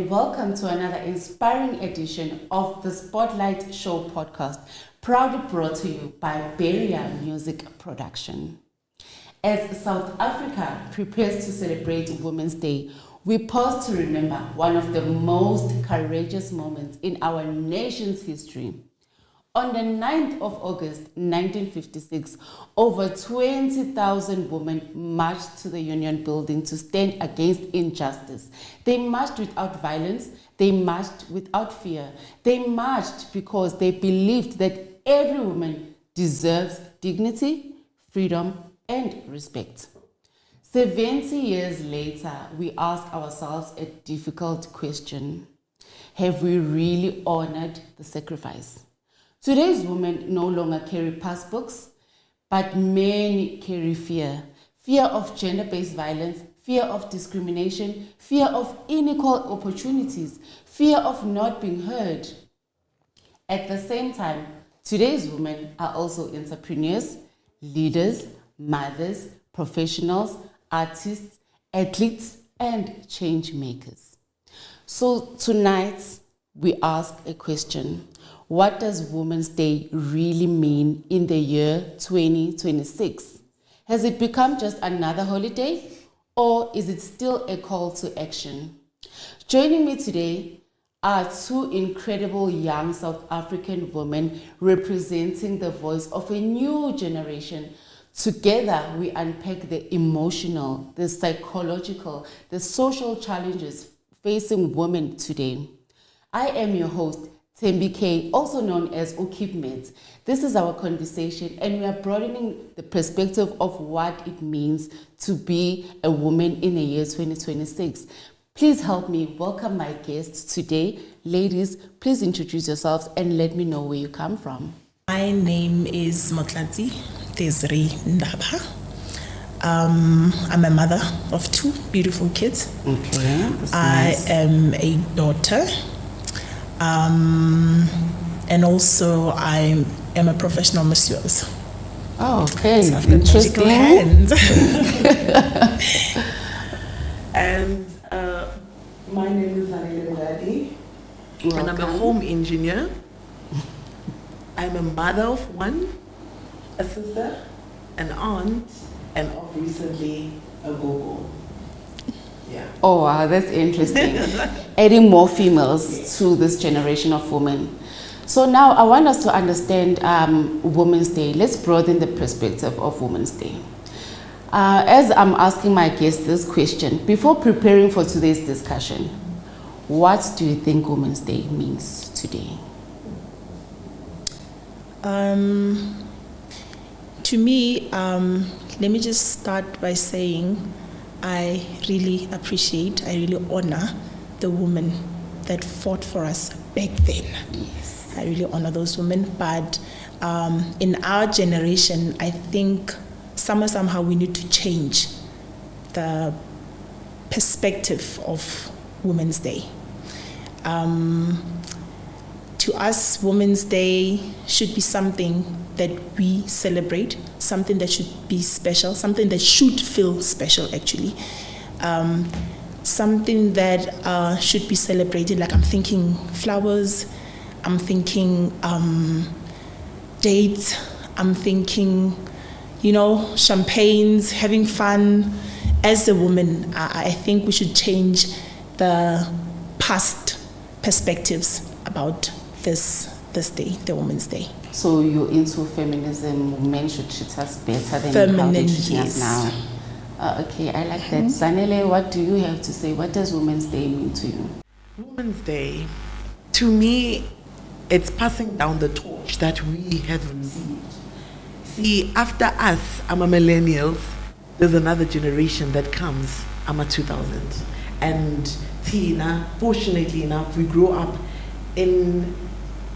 and welcome to another inspiring edition of the Spotlight Show podcast, proudly brought to you by Beria Music Production. As South Africa prepares to celebrate Women's Day, we pause to remember one of the most courageous moments in our nation's history. On the 9th of August 1956, over 20,000 women marched to the Union Building to stand against injustice. They marched without violence, they marched without fear. They marched because they believed that every woman deserves dignity, freedom, and respect. 70 years later, we ask ourselves a difficult question. Have we really honored the sacrifice? Today's women no longer carry passbooks, but many carry fear. Fear of gender-based violence, fear of discrimination, fear of unequal opportunities, fear of not being heard. At the same time, today's women are also entrepreneurs, leaders, mothers, professionals, artists, athletes, and change makers. So tonight, we ask a question. What does Women's Day really mean in the year 2026? Has it become just another holiday, or is it still a call to action? Joining me today are two incredible young South African women representing the voice of a new generation. Together, we unpack the emotional, the psychological, the social challenges facing women today. I am your host, Thembi K, also known as Ukipmet. This is our conversation, and we are broadening the perspective of what it means to be a woman in the year 2026. Please help me welcome my guests today. Ladies, please introduce yourselves and let me know where you come from. My name is Motlatsi Desri Ndaba. I'm a mother of two beautiful kids. Okay, that's I nice. am a daughter. And also I am a professional masseuse. Oh, okay, So I've got magical interesting. hands. And my name is Zanele Beladi, and I'm a Welcome. home engineer. I'm a mother of one, a sister, an aunt, and of recently a gogo. Yeah. Oh, wow, that's interesting. Adding more females to this generation of women. So now I want us to understand Women's Day. Let's broaden the perspective of Women's Day. As I'm asking my guests this question, before preparing for today's discussion, what do you think Women's Day means today? To me, let me just start by saying I really appreciate, I really honor the women that fought for us back then. Yes. I really honor those women, but in our generation, I think somehow we need to change the perspective of Women's Day. To us, Women's Day should be something that we celebrate, something that should be special, something that should feel special actually. Something that should be celebrated, like I'm thinking flowers, I'm thinking dates, I'm thinking, champagnes, having fun. As a woman, I think we should change the past perspectives about this day, the Women's Day. So you're into feminism, men should treat us better than how they treat us now. Okay, I like that. Zanele, what do you have to say? What does Women's Day mean to you? Women's Day, to me, it's passing down the torch that we have received. See, after us, I'm a millennials, there's another generation that comes, I'm a 2000. And Tina, fortunately enough, we grew up in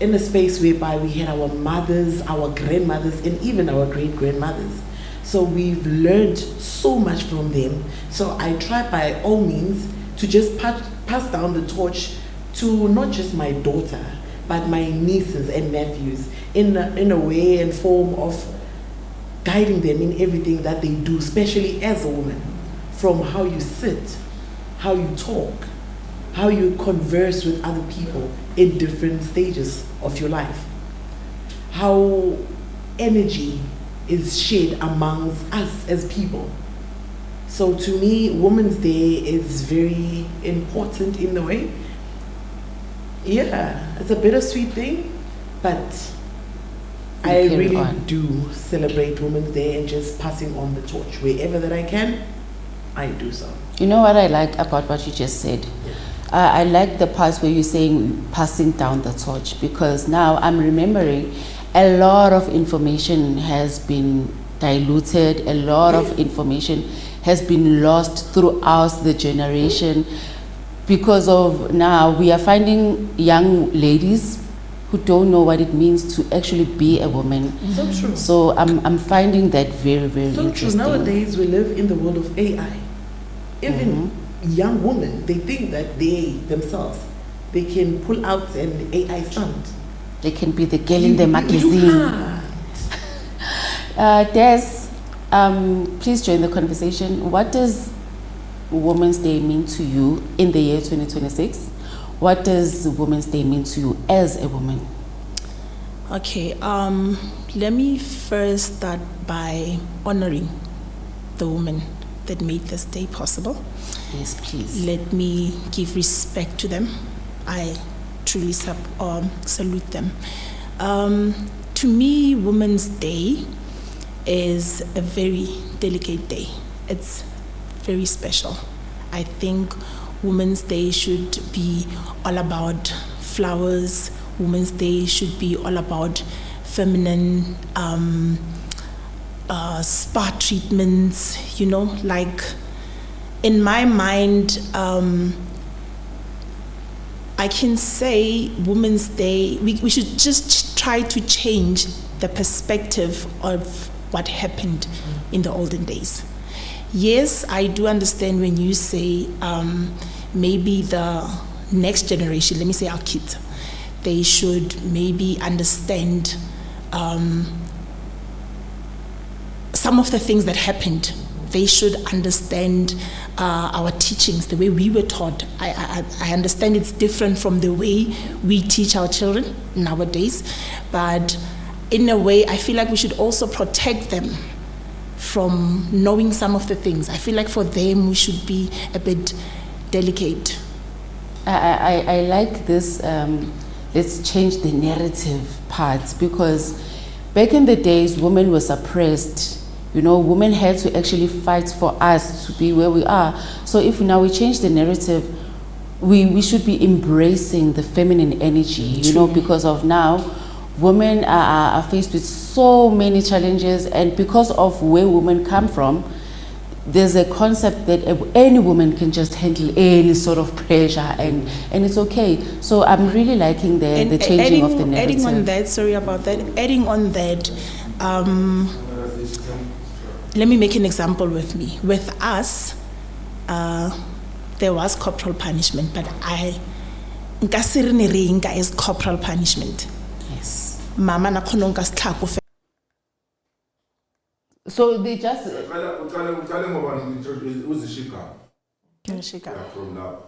a space whereby we had our mothers, our grandmothers, and even our great-grandmothers. So we've learned so much from them. So I try by all means to just pass down the torch to not just my daughter, but my nieces and nephews in a way and form of guiding them in everything that they do, especially as a woman, from how you sit, how you talk, how you converse with other people in different stages of your life, how energy is shared amongst us as people. So to me, Women's Day is very important in a way. Yeah, it's a bittersweet thing, but I really do celebrate Women's Day and just passing on the torch wherever that I can, I do so. You know what I like about what you just said? I like the part where you're saying passing down the torch, because now I'm remembering a lot of information has been diluted, a lot of information has been lost throughout the generation, because of now we are finding young ladies who don't know what it means to actually be a woman. So true. So I'm finding that very, very so interesting. True. Nowadays we live in the world of AI. Even young women, they think that they themselves, they can pull out an AI stunt. They can be the girl in the magazine. Des, please join the conversation. What does Women's Day mean to you in the year 2026? What does Women's Day mean to you as a woman? Okay, let me first start by honoring the women that made this day possible. Yes, please. Let me give respect to them. I truly salute them. To me, Women's Day is a very delicate day. It's very special. I think Women's Day should be all about flowers. Women's Day should be all about feminine spa treatments, you know, like in my mind, I can say Women's Day, we should just try to change the perspective of what happened in the olden days. Yes, I do understand when you say maybe the next generation, let me say our kids, they should maybe understand some of the things that happened. They should understand our teachings, the way we were taught. I understand it's different from the way we teach our children nowadays, but in a way, I feel like we should also protect them from knowing some of the things. I feel like for them, we should be a bit delicate. I like this, let's change the narrative part, because back in the days, women were suppressed. You know, women had to actually fight for us to be where we are. So if now we change the narrative, we should be embracing the feminine energy, you know, because of now, women are faced with so many challenges, and because of where women come from, there's a concept that any woman can just handle any sort of pressure, and it's okay. So I'm really liking the changing of the narrative. Adding on that, sorry about that, adding on that, let me make an example with me. With us, there was corporal punishment, but nka is corporal punishment. Yes. Mama na khona nka sitlhako. So they just from now.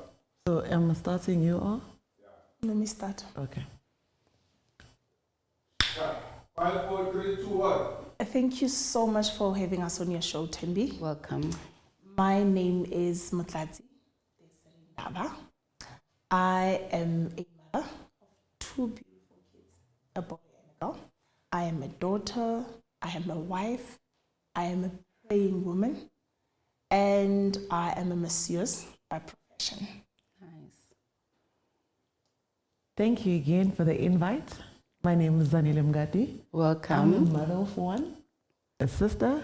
So am I starting you off? Let me start. Okay. 5, 4, 3, 2, 1. Thank you so much for having us on your show, Thembi. welcome. My name is Mutlatsi Ndaba. I am a mother of 2 beautiful kids, a boy and a girl. I am a daughter, I am a wife, I am a praying woman, and I am a masseuse by profession. Nice. Thank you again for the invite. My name is Zanile Mgati. Welcome. I'm a mother of 1, a sister,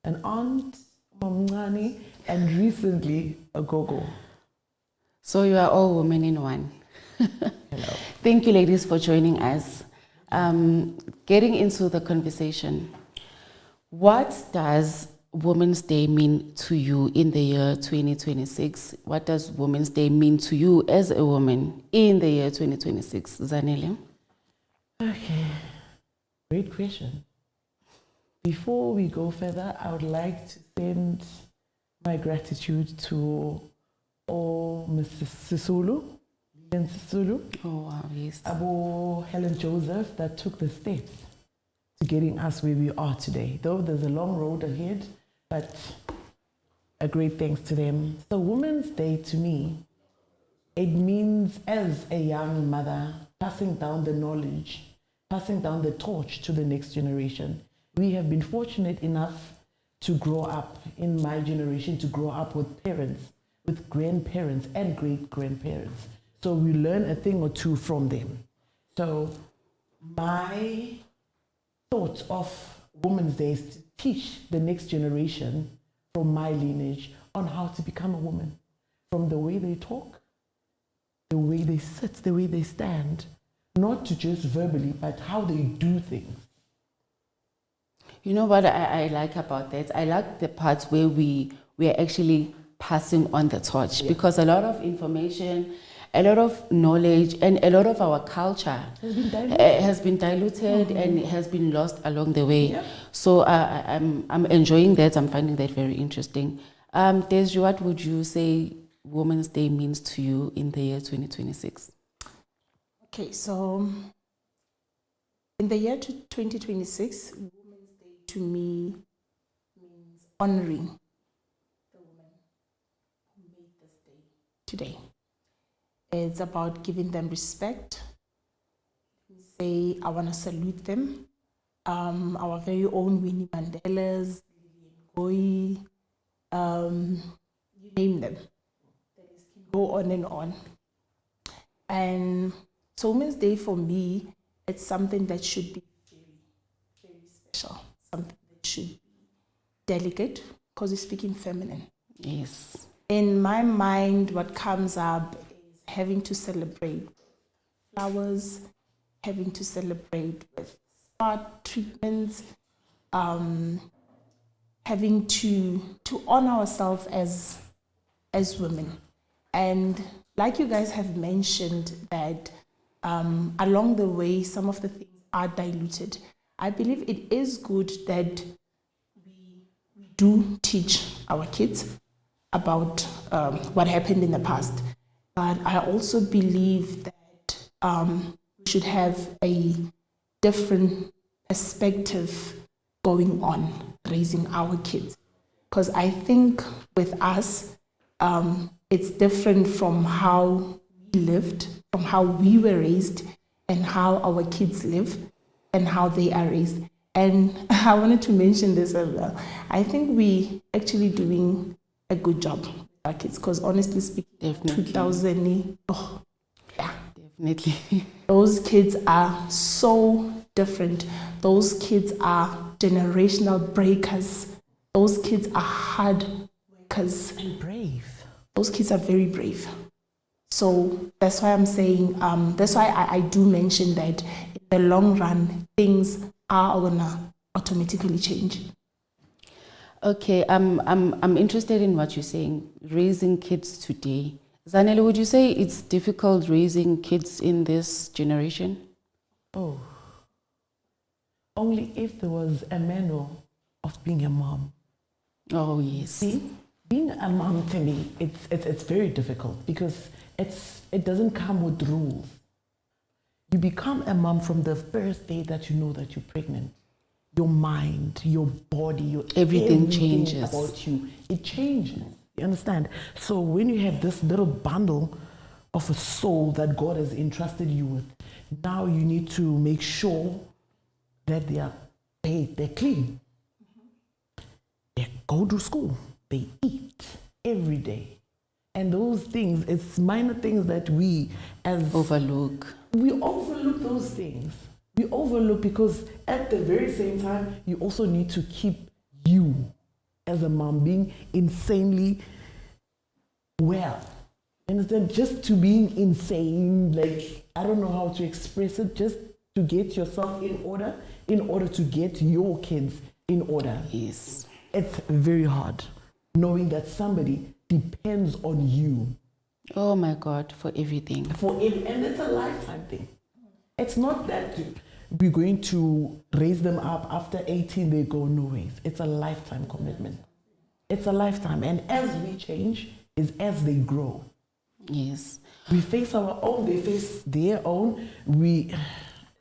an aunt, Mamngani, and recently a gogo. So you are all women in one. Hello. Thank you, ladies, for joining us. Getting into the conversation, what does Women's Day mean to you in the year 2026? What does Women's Day mean to you as a woman in the year 2026? Zanele? Okay, great question. Before we go further, I would like to send my gratitude to or Mrs. Sisulu, Lilian Sisulu, Oh, wow, yes. Abo Helen Joseph, that took the steps to getting us where we are today. Though there's a long road ahead, but a great thanks to them. So Women's Day to me, it means as a young mother, passing down the knowledge, passing down the torch to the next generation. We have been fortunate enough to grow up, in my generation, to grow up with parents, with grandparents and great-grandparents. So we learn a thing or two from them. So my thought of Women's Day is to teach the next generation from my lineage on how to become a woman, from the way they talk, the way they sit, the way they stand, not to just verbally, but how they do things. You know what I like about that? I like the parts where we are actually passing on the torch, because a lot of information, a lot of knowledge, and a lot of our culture has been diluted and has been lost along the way. Yeah. So I'm enjoying that. I'm finding that very interesting. Deji, what would you say Women's Day means to you in the year 2026? Okay, so in the year 2026, Women's Day to me means honoring the women who made this day today. It's about giving them respect. Say, I want to salute them. Our very own Winnie Mandela's, Lilian Ngoyi, you name them. The list can go on and on. And so Women's Day for me, it's something that should be very, very special. Something that should be delicate, because we're speaking feminine. Yes. In my mind, what comes up is having to celebrate flowers, having to celebrate with spa treatments, having to honor ourselves as women. And like you guys have mentioned that along the way, some of the things are diluted. I believe it is good that we do teach our kids about what happened in the past. But I also believe that we should have a different perspective going on raising our kids. Because I think with us, it's different from how we lived, from how we were raised, and how our kids live, and how they are raised. And I wanted to mention this as well. I think we actually doing a good job with our kids, because honestly speaking, Definitely. 2000, yeah. Definitely. Those kids are so different. Those kids are generational breakers. Those kids are hard workers. And brave. Those kids are very brave. So that's why I'm saying, that's why I do mention that in the long run, things are gonna automatically change. Okay, I'm interested in what you're saying, raising kids today. Zanele, would you say it's difficult raising kids in this generation? Oh. Only if there was a manual of being a mom. Oh, yes. See, being a mom to me, it's very difficult because it doesn't come with rules. You become a mom from the first day that you know that you're pregnant. Your mind, your body, your Everything changes. about you. It changes. You understand? So when you have this little bundle of a soul that God has entrusted you with, now you need to make sure that they are bathed, they're clean. They go to school. They eat every day. And those things, it's minor things that we as Overlook. we overlook those things. We overlook because at the very same time, you also need to keep you as a mom being insanely well. Understand? Just to being insane, like, I don't know how to express it, just to get yourself in order to get your kids in order. Yes. It's very hard knowing that somebody depends on you. Oh my God, for everything. And it's a lifetime thing. It's not that we're going to raise them up after 18, they go no ways. It's a lifetime commitment. It's a lifetime. And as we change, is as they grow. Yes. We face our own, they face their own.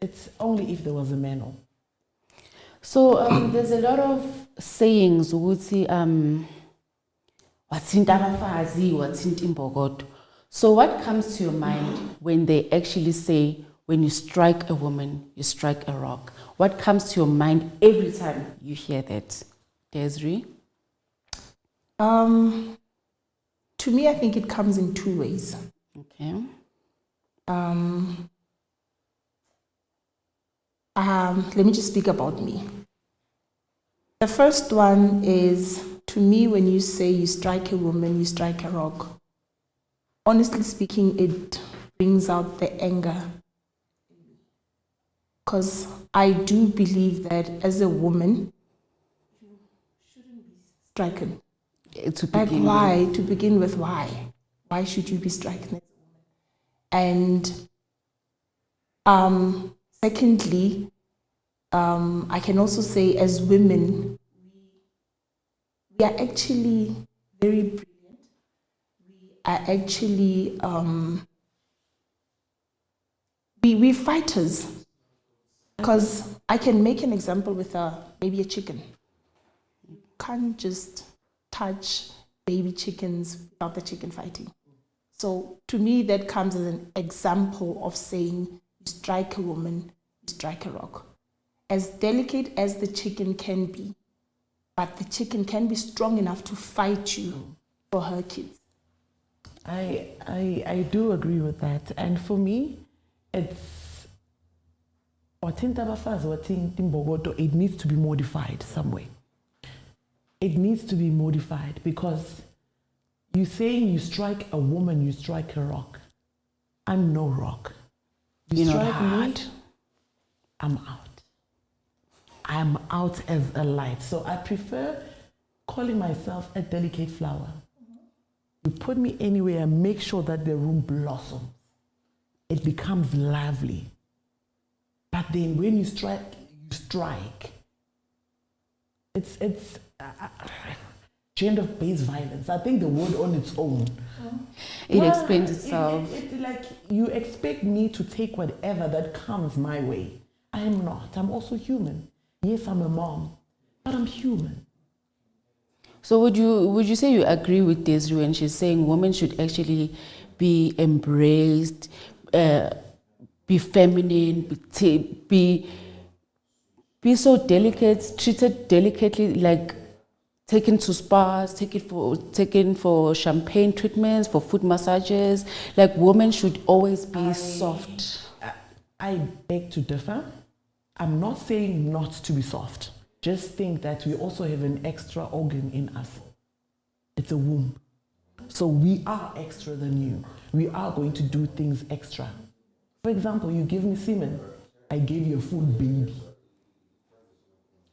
It's only if there was a manual. So there's a lot of sayings ukuthi wathinta abafazi, wathinta imbokodo. So what comes to your mind when they actually say, when you strike a woman, you strike a rock? What comes to your mind every time you hear that? Desiree? To me, I think it comes in two ways. Okay. Let me just speak about me. The first one is, to me, when you say you strike a woman, you strike a rock. Honestly speaking, it brings out the anger. Because I do believe that as a woman, you shouldn't be stricken. Like why? To begin with, why? Why should you be stricken as a woman? And secondly, I can also say as women, we are actually very brilliant. We are actually, we fighters. Because I can make an example with maybe a chicken. You can't just touch baby chickens without the chicken fighting. So to me, that comes as an example of saying, you strike a woman, you strike a rock. As delicate as the chicken can be, but the chicken can be strong enough to fight you for her kids. I do agree with that. And for me, it's it needs to be modified some way. It needs to be modified because you're saying you strike a woman, you strike a rock. I'm no rock. You strike me, I'm out. I'm out as a light. So I prefer calling myself a delicate flower. You put me anywhere and make sure that the room blossoms. It becomes lovely. But then when you strike, you strike. It's gender-based violence. I think the word on its own. It explains itself. Like you expect me to take whatever that comes my way. I am not. I'm also human. Yes, I'm a mom, but I'm human. So would you say you agree with Desiree when she's saying women should actually be embraced, be feminine, be so delicate, treated delicately, like taken to spas, taken for champagne treatments, for foot massages, like women should always be soft? I beg to differ. I'm not saying not to be soft. Just think that we also have an extra organ in us. It's a womb. So we are extra than you. We are going to do things extra. For example, you give me semen, I gave you a full baby.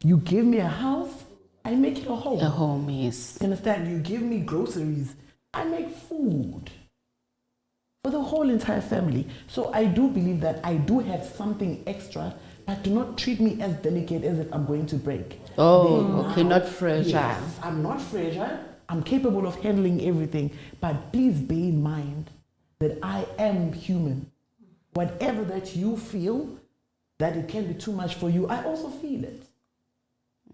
You give me a house, I make it a home. A home, yes. You understand? You give me groceries, I make food for the whole entire family. So I do believe that I do have something extra, but do not treat me as delicate as if I'm going to break. Oh, okay, not fragile. Yes, I'm not fragile. I'm capable of handling everything. But please bear in mind that I am human. Whatever that you feel, that it can be too much for you, I also feel it.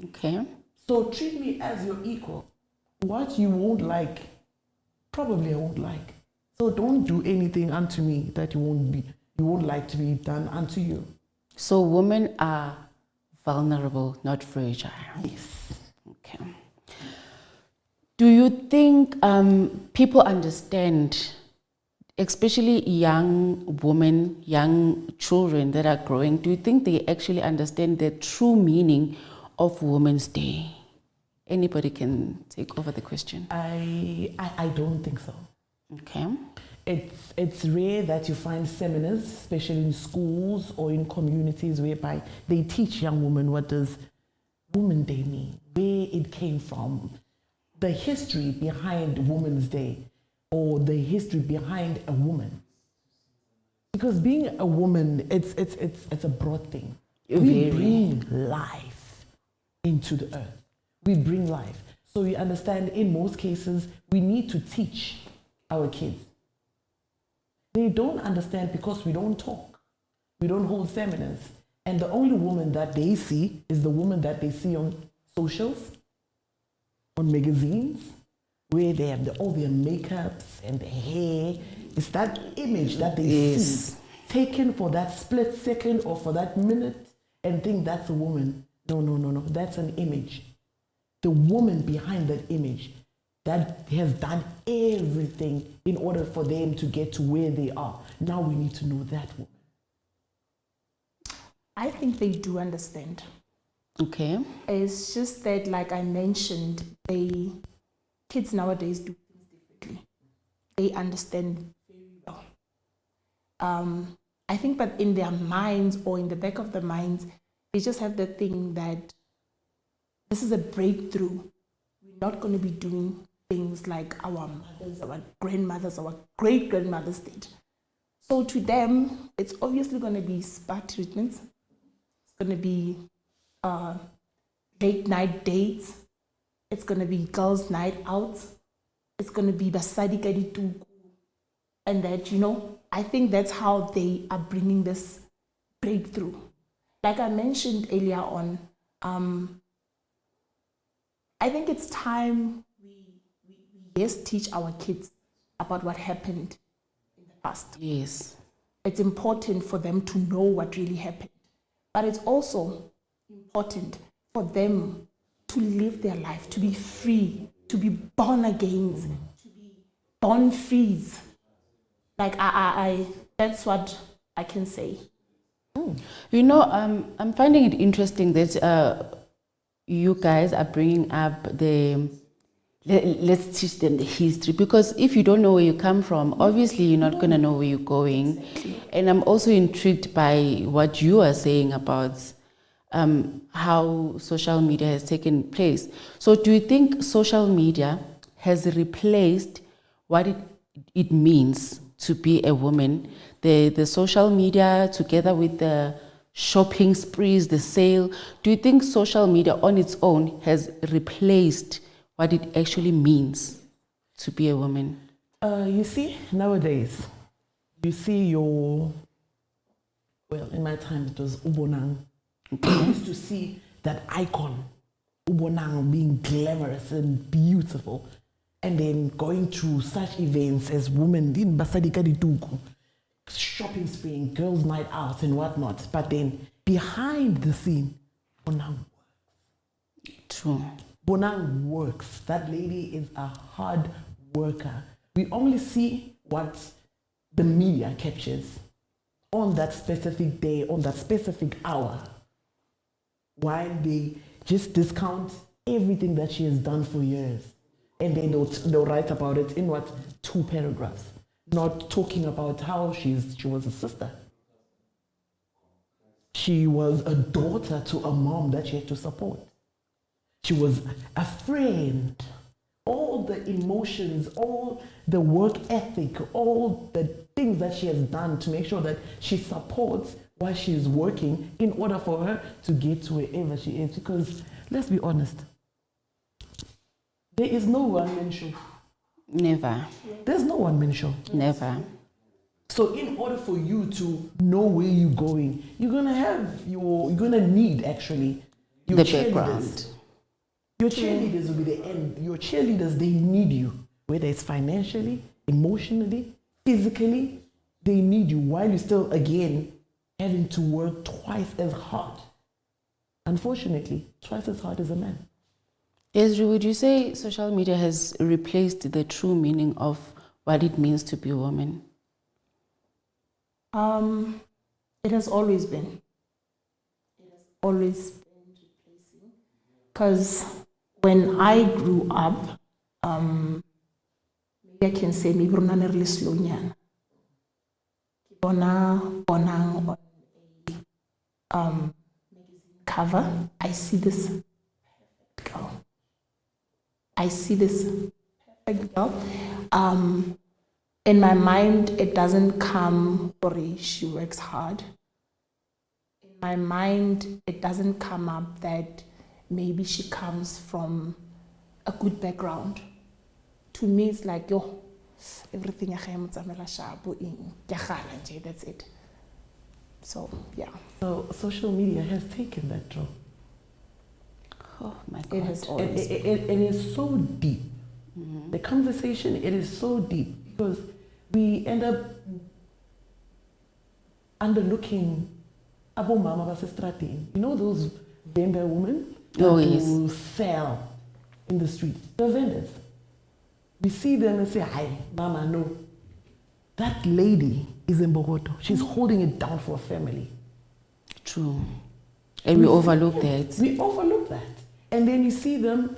Okay. So treat me as your equal. What you won't like, probably I won't like. So don't do anything unto me that you won't like to be done unto you. So women are vulnerable, not fragile. Yes. Okay. Do you think people understand, especially young women, young children that are growing, do you think they actually understand the true meaning of Women's Day? Anybody can take over the question. I don't think so. Okay. It's rare that you find seminars, especially in schools or in communities, whereby they teach young women what does Women's Day mean, where it came from, the history behind Women's Day, or the history behind a woman. Because being a woman, it's a broad thing. We bring life into the earth. We bring life. So you understand, in most cases, we need to teach our kids. They don't understand because we don't talk. We don't hold seminars. And the only woman that they see is the woman that they see on socials, on magazines, where they have all their makeups and their hair. It's that image that they see, taken for that split second or for that minute, and think that's a woman. No. That's an image. The woman behind that image that has done everything in order for them to get to where they are. Now we need to know that woman. I think they do understand. Okay. It's just that, like I mentioned, kids nowadays do things differently. They understand very well. I think, but in their minds or in the back of their minds, they just have the thing that this is a breakthrough. We're not going to be doing things like our mothers, our grandmothers, our great-grandmothers did. So to them, it's obviously going to be spa treatments. It's going to be late night dates. It's going to be girls' night out. It's going to be basadi ka dituku. And that, I think that's how they are bringing this breakthrough. Like I mentioned earlier on, I think it's time we teach our kids about what happened in the past. Yes. It's important for them to know what really happened. But it's also important for them to live their life, to be free, to be born again, to be born free. Like I that's what I can say. I'm finding it interesting that you guys are bringing up let's teach them the history, because if you don't know where you come from, obviously you're not going to know where you're going. Exactly. And I'm also intrigued by what you are saying about how social media has taken place. So do you think social media has replaced what it means to be a woman? The social media together with the shopping sprees, the sale, do you think social media on its own has replaced what it actually means to be a woman? You see, nowadays, you see in my time it was Ubonang. I used to see that icon, Ubonang, being glamorous and beautiful, and then going through such events as women in Basadika Dituku, shopping spree, girls' night out and whatnot. But then behind the scene, Bonang works. True. Bonang works. That lady is a hard worker. We only see what the media captures on that specific day, on that specific hour, while they just discount everything that she has done for years. And then they'll write about it in 2 paragraphs, not talking about how she was a sister. She was a daughter to a mom that she had to support. She was a friend. All the emotions, all the work ethic, all the things that she has done to make sure that she supports while she is working in order for her to get to wherever she is. Because let's be honest, there is no one-man show. Never. There's no one-man show. Never. So in order for you to know where you're going, you're gonna need actually your the cheerleaders. Background. Your cheerleaders will be the end. Your cheerleaders, they need you, whether it's financially, emotionally, physically. They need you while you're still, again, having to work twice as hard. Unfortunately, twice as hard as a man. Ezri, would you say social media has replaced the true meaning of what it means to be a woman? It has always been. It has always been replacing. Because when I grew up, maybe I can say maybe I'm not really slow nyana. Bonang on a magazine cover, I see this perfect girl. I see this perfect girl. In my mind, it doesn't come for she works hard. In my mind, it doesn't come up that maybe she comes from a good background. To me, it's like, yo, everything I am that's it. So, yeah. So social media has taken that role. Oh my God. It has always It is so deep. The conversation, it is so deep because we end up underlooking Abu Mama Basestratine. You know those vendor women Oh, that yes. will sell in the street? The vendors. We see them and say, hi, Mama, no. That lady is in Bogota. She's holding it down for a family. True. And we overlook that. We overlook that. And then you see them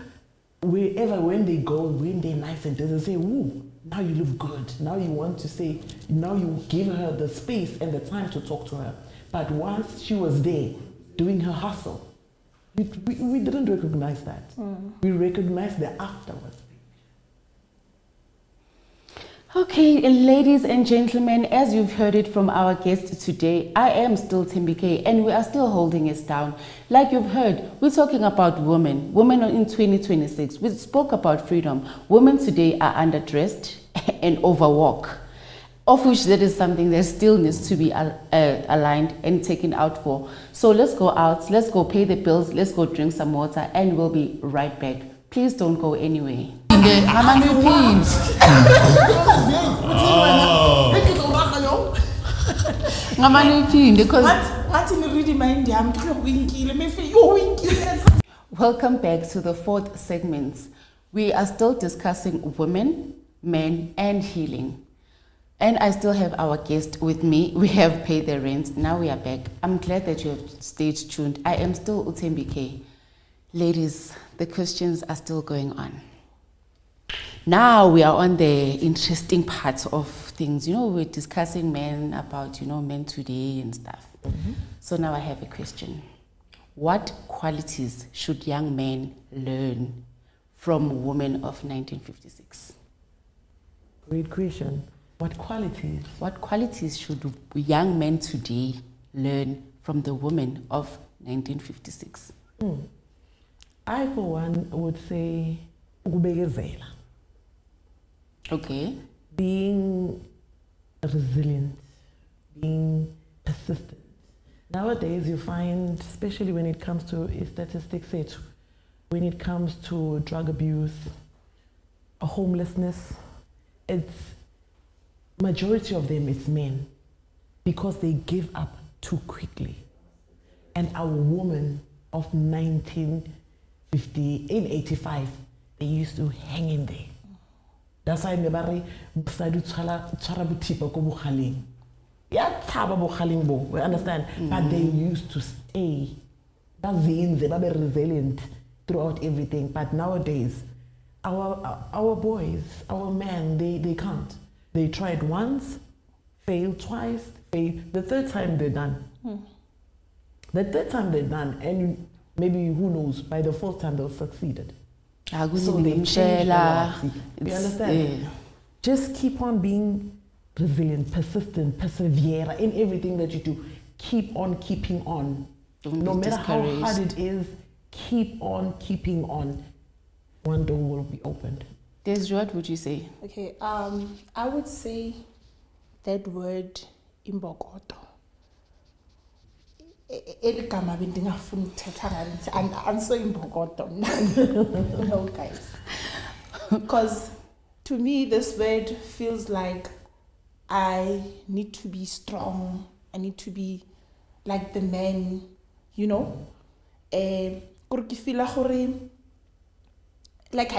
wherever, when they go, when they're nice and they say, ooh, now you look good. Now you want to say, now you give her the space and the time to talk to her. But once she was there doing her hustle, we didn't recognize that. We recognized the afterwards. Okay, ladies and gentlemen, as you've heard it from our guest today, I am still Thembeke and we are still holding it down. Like you've heard, we're talking about women in 2026. We spoke about freedom. Women today are underdressed and overwork, of which that is something that still needs to be aligned and taken out for. So let's go out, let's go pay the bills, let's go drink some water, and we'll be right back. Please don't go anywhere. Welcome back to the fourth segment. We are still discussing women, men, and healing. And I still have our guest with me. We have paid the rent. Now we are back. I'm glad that you have stayed tuned. I am still Thembeke. Ladies, the questions are still going on. Now we are on the interesting part of things. You know, we're discussing men about, men today and stuff. So now I have a question. What qualities should young men learn from women of 1956? Great question. What qualities? What qualities should young men today learn from the women of 1956? I, for one, would say ukubekezela. Okay. Being resilient, being persistent. Nowadays, you find, especially when it comes to statistics, when it comes to drug abuse, homelessness, it's majority of them it's men because they give up too quickly. And our women of 1985, they used to hang in there. That's why nobody decided to tshwara bothipa ko bogaleng. Ya thaba bogaleng bo, we understand? But they used to stay. Ba zinze, ba be resilient throughout everything. But nowadays, our boys, our men, they can't. They tried once, failed twice, failed. The third time they're done. The third time they're done, and maybe who knows, by the fourth time they'll succeeded. So they change the reality. You understand? Yeah. Just keep on being resilient, persistent, persevere in everything that you do. Keep on keeping on. No matter how hard it is, keep on keeping on. One door will be opened. Des, what would you say? Okay, I would say that word imbokodo. I'm so imbokodo. No, guys. Because to me, this word feels like I need to be strong. I need to be like the man, like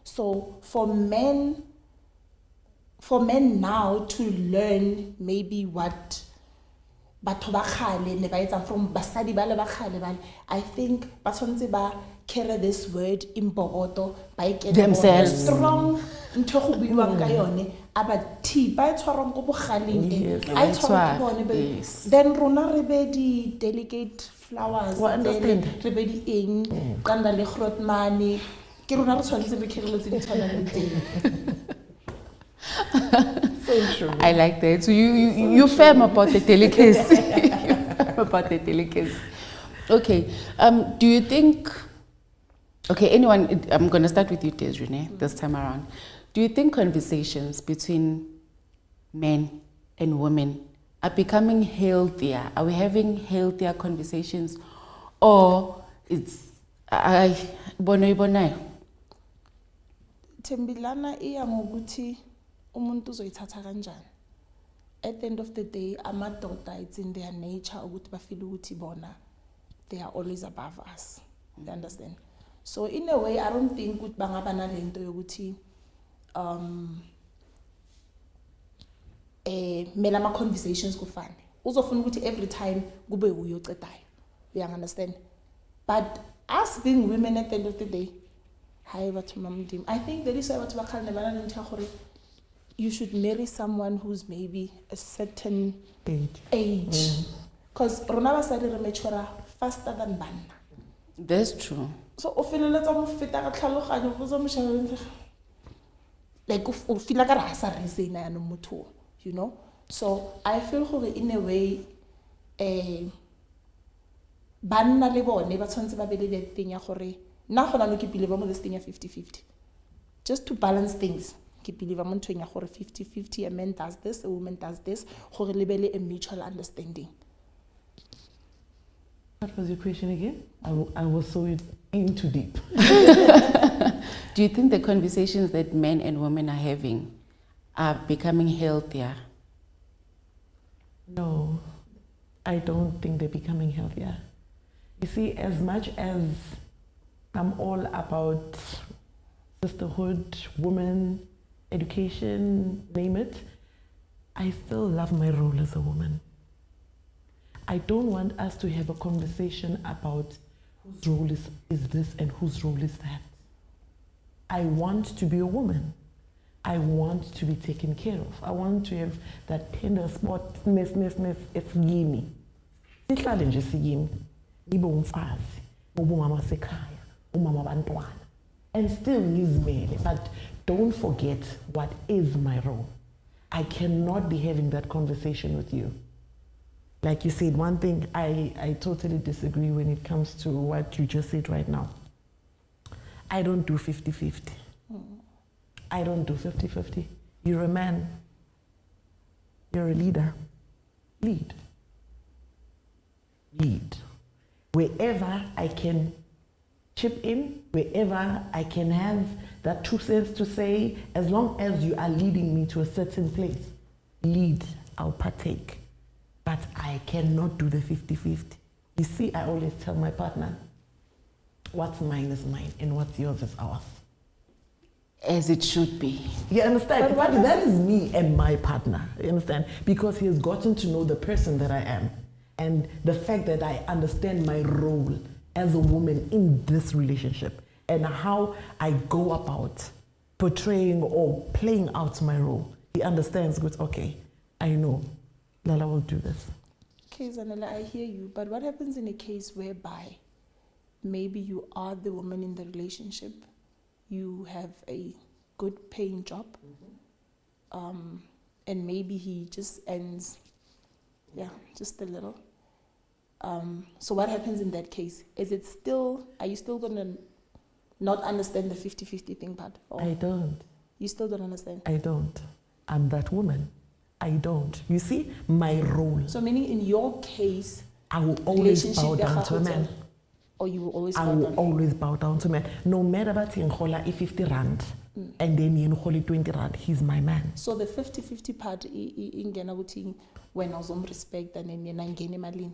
so for men now to learn maybe what batho ba khale ne ba etsa from basadi ba le ba khale ba, I think ba tshwantse ba carry this word imbokodo by themselves strong ntho go buiwang ka yone aba thipa e tshwarang go bogaleng I tshwara go bone then rona re be di delicate flowers then re be di eng kanda le grotmane ke rona re tshwanetse re khereletse di tshwana le teng. So true. I like that. So you firm about the delicacy. You're firm about the delicacy. Okay. Do you think? Okay, anyone? I'm gonna start with you, Desiree, this time around. Do you think conversations between men and women are becoming healthier? Are we having healthier conversations, or it's bono? Tembilana iya ngokuthi umuntu uzoyithatha kanjani. At the end of the day, amadoda, it's in their nature ukuthi bafeel ukuthi bona they are always above us. You understand? So in a way, I don't think ukuthi bangaba nalento yokuthi mela ama conversations kufane. Uzofuna ukuthi every time kube uyocedayo. You understand? But us being women at the end of the day, I think there is a you should marry someone who's maybe a certain age. Because Ronaba said it mature faster than Banna. That's true. So like feel like a you know. So I feel in a way Banna le bone ba tshwantse ba bele le thing ya gore nna gona no ke believe mo this thing ya 50-50 just to balance things ke believe mo ntweng ya gore 50-50 a man does this, a woman does this, gore le bele a mutual understanding. What was your question again? I was so in too deep. Do you think the conversations that men and women are having are becoming healthier? No, I don't think they're becoming healthier. You see, as much as I'm all about sisterhood, women, education, name it, I still love my role as a woman. I don't want us to have a conversation about whose role is this and whose role is that. I want to be a woman. I want to be taken care of. I want to have that tender spot, it's yimi. Sihlale nje siyimi. Ibe umfazi, ubumama sekhaya, umama bantwana. And still ngizimele, but don't forget what is my role. I cannot be having that conversation with you. Like you said, one thing I totally disagree when it comes to what you just said right now. I don't do 50-50. I don't do 50-50. You're a man. You're a leader. Lead. Lead. Wherever I can chip in, wherever I can have that 2 cents to say, as long as you are leading me to a certain place, lead, I'll partake. But I cannot do the 50-50. You see, I always tell my partner, what's mine is mine and what's yours is ours. As it should be. You understand? But that is me and my partner. You understand? Because he has gotten to know the person that I am. And the fact that I understand my role as a woman in this relationship and how I go about portraying or playing out my role. He understands, good, okay, I know, Lala will do this. Okay, Zanella, I hear you. But what happens in a case whereby maybe you are the woman in the relationship, you have a good paying job, and maybe he just ends, just a little. So what happens in that case? Are you still going to not understand the 50-50 thing part? I don't. You still don't understand? I don't. I'm that woman. I don't. You see, my role. So meaning in your case, I will always bow down to a man. Or you will always I will always bow down to a man. No matter what in 50 rand, and then in 20 rand, he's my man. So the 50-50 part, when I was on respect and then I gain malini.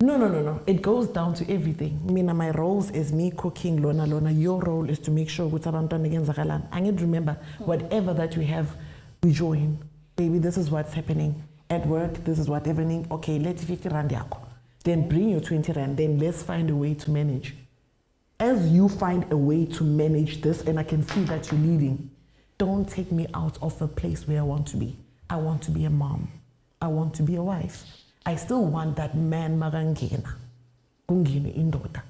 No. It goes down to everything. My roles is me cooking, Lona. Your role is to make sure I need to remember whatever that we have, we join. Baby, this is what's happening. At work, this is what's happening. Okay, let's 50 rand yako. Then bring your 20 rand. Then let's find a way to manage. As you find a way to manage this, and I can see that you're leading, don't take me out of the place where I want to be. I want to be a mom. I want to be a wife. I still want that man marangena. Kungini indota.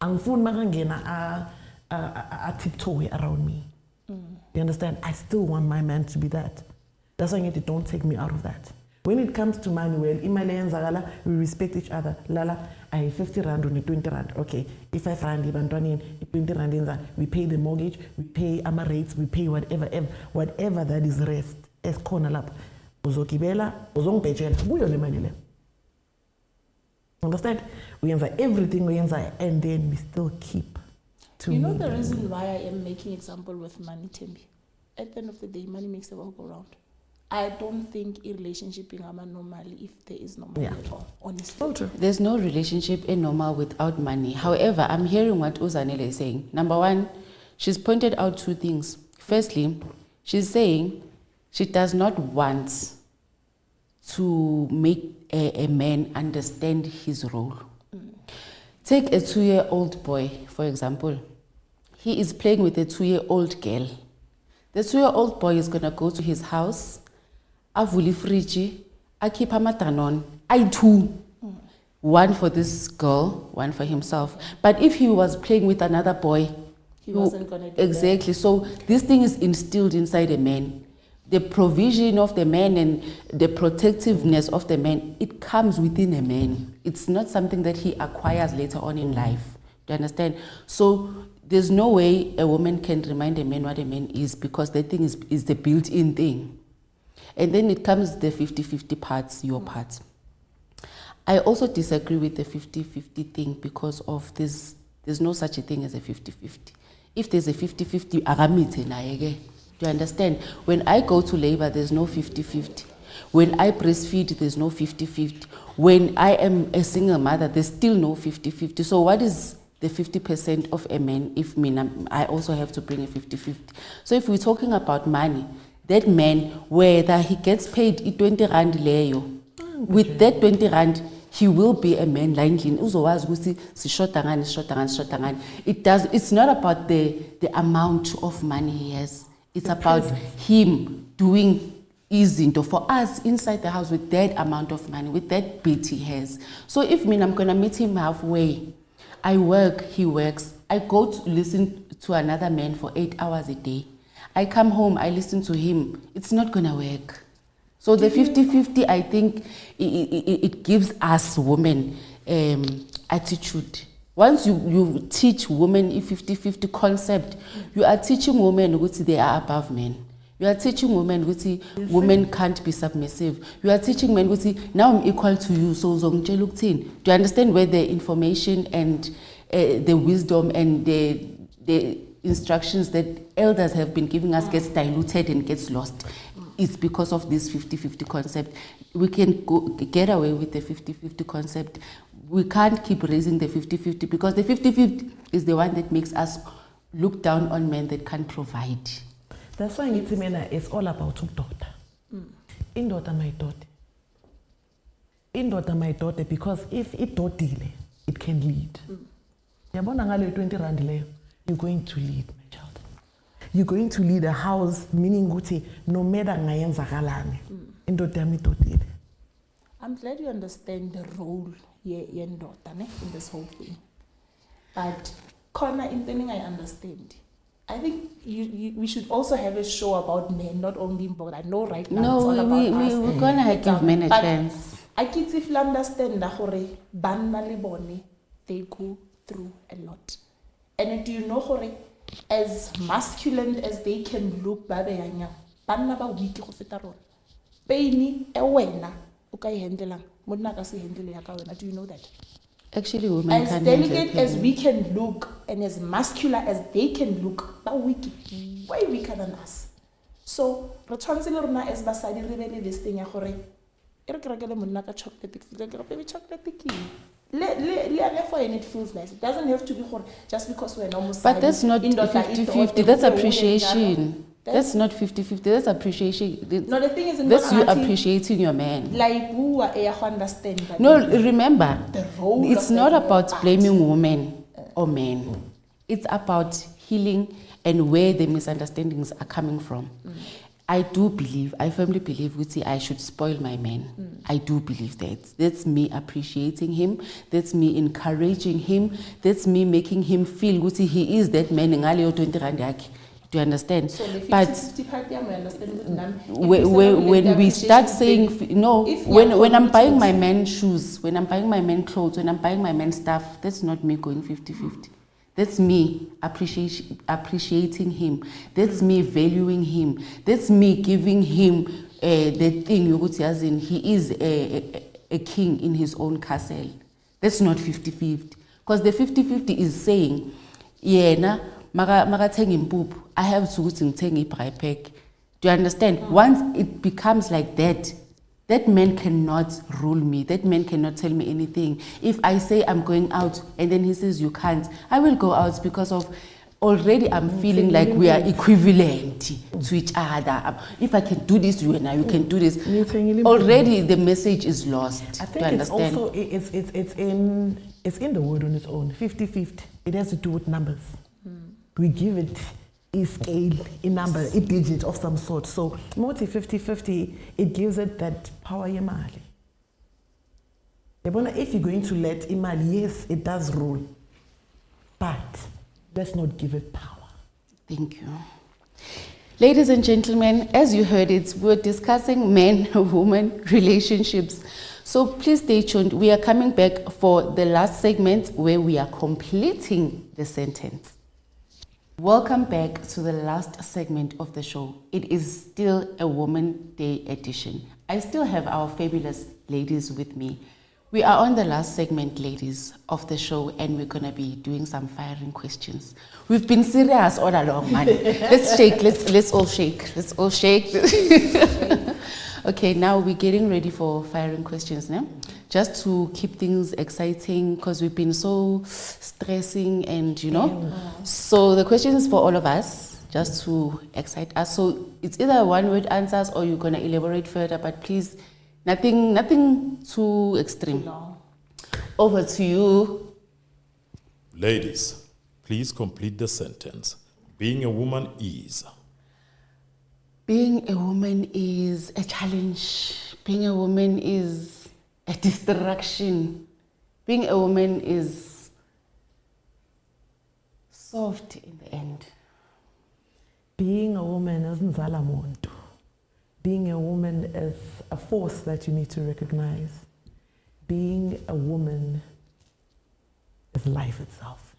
Angfun marangena a tiptoe around me. You understand? I still want my man to be that. That's why I don't take me out of that. When it comes to money, well, imali yenzakala, we respect each other. Lala, I 50 rand on 20 rand. Okay, if 5 rand, even 20 rand, we pay the mortgage, we pay our rates, we pay whatever that is rest. As corner lap, uzokibela, uzongibhejela, buyo le mali le. Understand? We answer everything we answer, and then we still keep. To you know the reason why I am making example with money, Tembi? At the end of the day, money makes the world go round. I don't think a relationship is normal if there is no money at all, honestly. true. There's no relationship normal without money. However, I'm hearing what Uzanele is saying. Number one, she's pointed out two things. Firstly, she's saying she does not want to make a man understand his role. Take a 2-year-old boy, for example. He is playing with a 2-year-old girl. The 2-year-old boy is going to go to his house, avuli friji, keep amatanon, I too. One for this girl, one for himself. But if he was playing with another boy, He wasn't going to do exactly. So this thing is instilled inside a man. The provision of the man and the protectiveness of the man, it comes within a man. It's not something that he acquires later on in life. Do you understand? So there's no way a woman can remind a man what a man is, because that thing is the built-in thing. And then it comes the 50-50 parts, your part. I also disagree with the 50-50 thing because of this. There's no such a thing as a 50-50. If there's a 50-50, agamite na yeke. Do you understand? When I go to labor, there's no 50-50. When I breastfeed, there's no 50-50. When I am a single mother, there's still no 50-50. So what is the 50% of a man if I also have to bring a 50-50? So if we're talking about money, that man, whether he gets paid 20 rand leyo, with that 20 rand, he will be a man lying in. It's not about the amount of money he has. It's about him doing izinto for us inside the house with that amount of money, with that bit he has. So if I'm going to meet him halfway, I work, he works, I go to listen to another man for 8 hours a day. I come home, I listen to him. It's not going to work. So the 50-50, I think, it gives us women attitude. Once you teach women a 50-50 concept, you are teaching women that they are above men. You are teaching women that women can't be submissive. You are teaching men that now I'm equal to you, so do you understand where the information and the wisdom and the instructions that elders have been giving us gets diluted and gets lost? It's because of this 50-50 concept. We can get away with the 50-50 concept. We can't keep raising the 50-50 because the 50-50 is the one that makes us look down on men that can't provide. That's why it's all about daughter. Indoda my daughter. Indoda my daughter, because if it don't it can lead. Yabona ngale 20 rand leyo, you're going to lead, my child. You're going to lead a house, meaning ukuthi no matter ngayenzakalani. Indoda yami idodile. I'm glad you understand the role in this whole thing. But Connor, in the thing I understand. I think we should also have a show about men, not only about. I know right now it's all about us. We're gonna give men a chance. I can if understand that banna le bone, they go through a lot. And do you know hore, as masculine as they can look, banna ba weak go feta rona. Pain e wena o ka handle monna ka se handle ya ka wena. Do you know that? Actually, women as delicate as we can look and as masculine as they can look, but weak, way weaker than us. So, responsible as basadi rebele this thing ya gore e re krakele monna ka chocolate baby chocolate key. And it feels nice. It doesn't have to be just because we're almost. But that's not 50-50. That's appreciation. That's not 50-50. That's appreciation. No, the thing is, that's you appreciating your man. Like who understand. No, remember, the role it's not about blaming women or men. It's about healing and where the misunderstandings are coming from. I firmly believe, I should spoil my man. I do believe that. That's me appreciating him. That's me encouraging him. That's me making him feel he is that man. Do you understand? So the But 50-50 part, yeah, I understand with none. If when, we celebrate when the we start saying appreciation, no, if we when are I'm buying committed- my man shoes, when I'm buying my man clothes, when I'm buying my man stuff, that's not me going 50-50. That's me appreciating him. That's me valuing him. That's me giving him the thing you would say as in he is a king in his own castle. That's not 50-50. Because the 50-50 is saying, yeah, na maga thenga impuphu, I have to ngithenga i-braai pack. Do you understand? Once it becomes like that, that man cannot rule me. That man cannot tell me anything. If I say I'm going out and then he says you can't, I will go out because of already I'm feeling like we are equivalent to each other. If I can do this, you and I, you can do this. Already the message is lost. I Do think you it's understand? also it's in the word on its own. 50-50. It has to do with numbers. We give it a scale, a number, a digit of some sort. So multi 50-50, it gives it that power yemali. If you're going to let imali, yes, it does rule. But let's not give it power. Thank you. Ladies and gentlemen, as you heard it, we're discussing man-woman relationships. So please stay tuned. We are coming back for the last segment where we are completing the sentence. Welcome back to the last segment of the show. It is still a Woman Day edition. I still have our fabulous ladies with me. We are on the last segment, ladies, of the show, and we're going to be doing some firing questions. We've been serious all along, man. Let's shake. Let's all shake. Let's all shake. Okay, now we're getting ready for firing questions now. Just to keep things exciting, because we've been so stressing and, you know. So the question is for all of us, just to excite us. So it's either one-word answers or you're going to elaborate further, but please, nothing too extreme. Over to you. Ladies, please complete the sentence. Being a woman is. Being a woman is a challenge. Being a woman is a distraction. Being a woman is soft in the end. Being a woman is nzala muntu. Being a woman is a force that you need to recognize. Being a woman is life itself.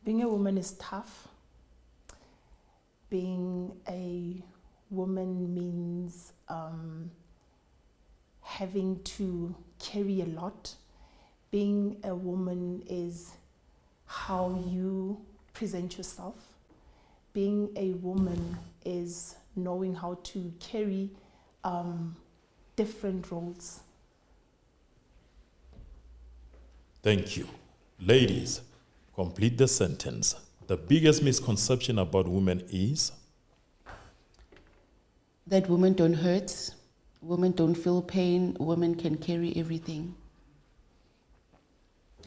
Being a woman is tough. Being a woman means having to carry a lot. Being a woman is how you present yourself. Being a woman is knowing how to carry different roles. Thank you. Ladies, complete the sentence. The biggest misconception about women is? That women don't hurt, women don't feel pain, women can carry everything.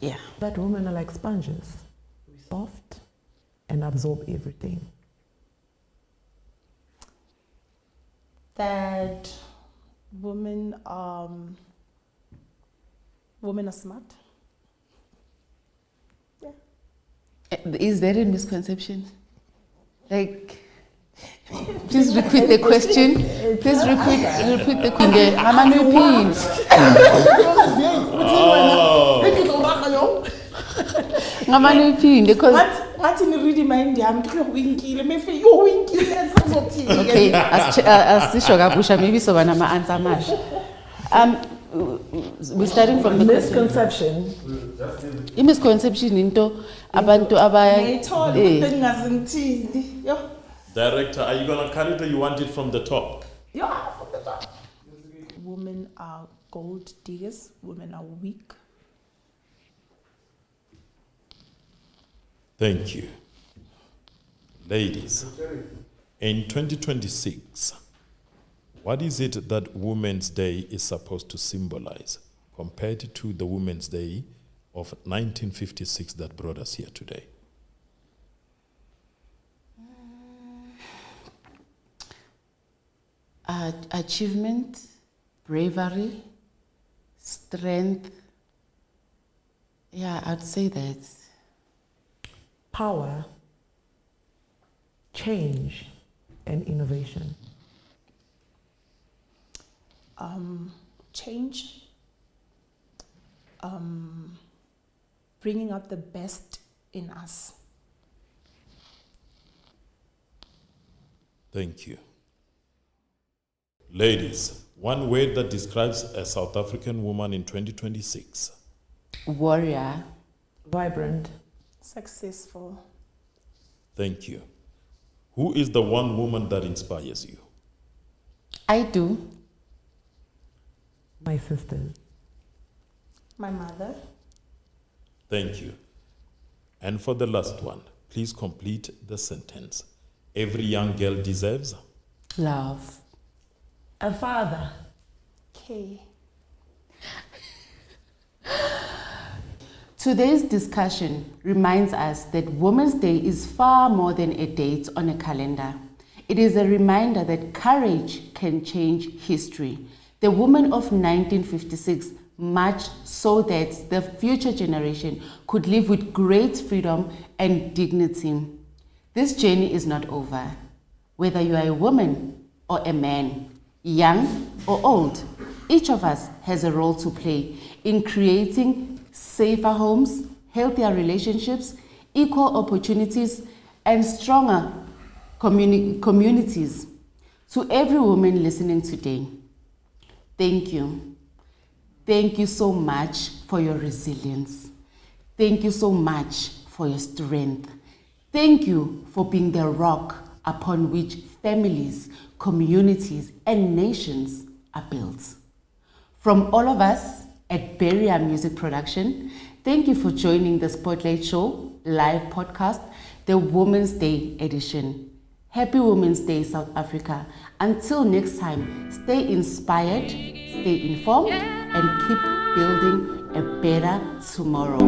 Yeah. That women are like sponges, soft and absorb everything. That women are smart. Is there a misconception? Like, please repeat the question. Please repeat the question. Okay, maybe so answer. We're starting from the Misconception. Misconception into abantu Director, are you going to cut it or you want it from the top? Yeah, from the top. Women are gold diggers. Women are weak. Thank you. Ladies, in 2026, what is it that Women's Day is supposed to symbolize compared to the Women's Day of 1956 that brought us here today? Achievement, bravery, strength. Yeah, I'd say that. power, change, and innovation? Change, bringing out the best in us. Thank you. Ladies, one word that describes a South African woman in 2026. Warrior. Vibrant. Successful. Thank you. Who is the one woman that inspires you? I do. My sisters. My mother. Thank you. And for the last one, please complete the sentence. Every young girl deserves Love. A father. K. Today's discussion reminds us that Women's Day is far more than a date on a calendar. It is a reminder that courage can change history. The women of 1956 marched so that the future generation could live with great freedom and dignity. This journey is not over. Whether you are a woman or a man, young or old, each of us has a role to play in creating safer homes, healthier relationships, equal opportunities, and stronger communities. To every woman listening today, thank you. Thank you so much for your resilience. Thank you so much for your strength. Thank you for being the rock upon which families, communities, and nations are built. From all of us at Beria Music Production, thank you for joining the Spotlight Show live podcast, the Women's Day edition. Happy Women's Day, South Africa. Until next time, stay inspired, stay informed, and keep building a better tomorrow.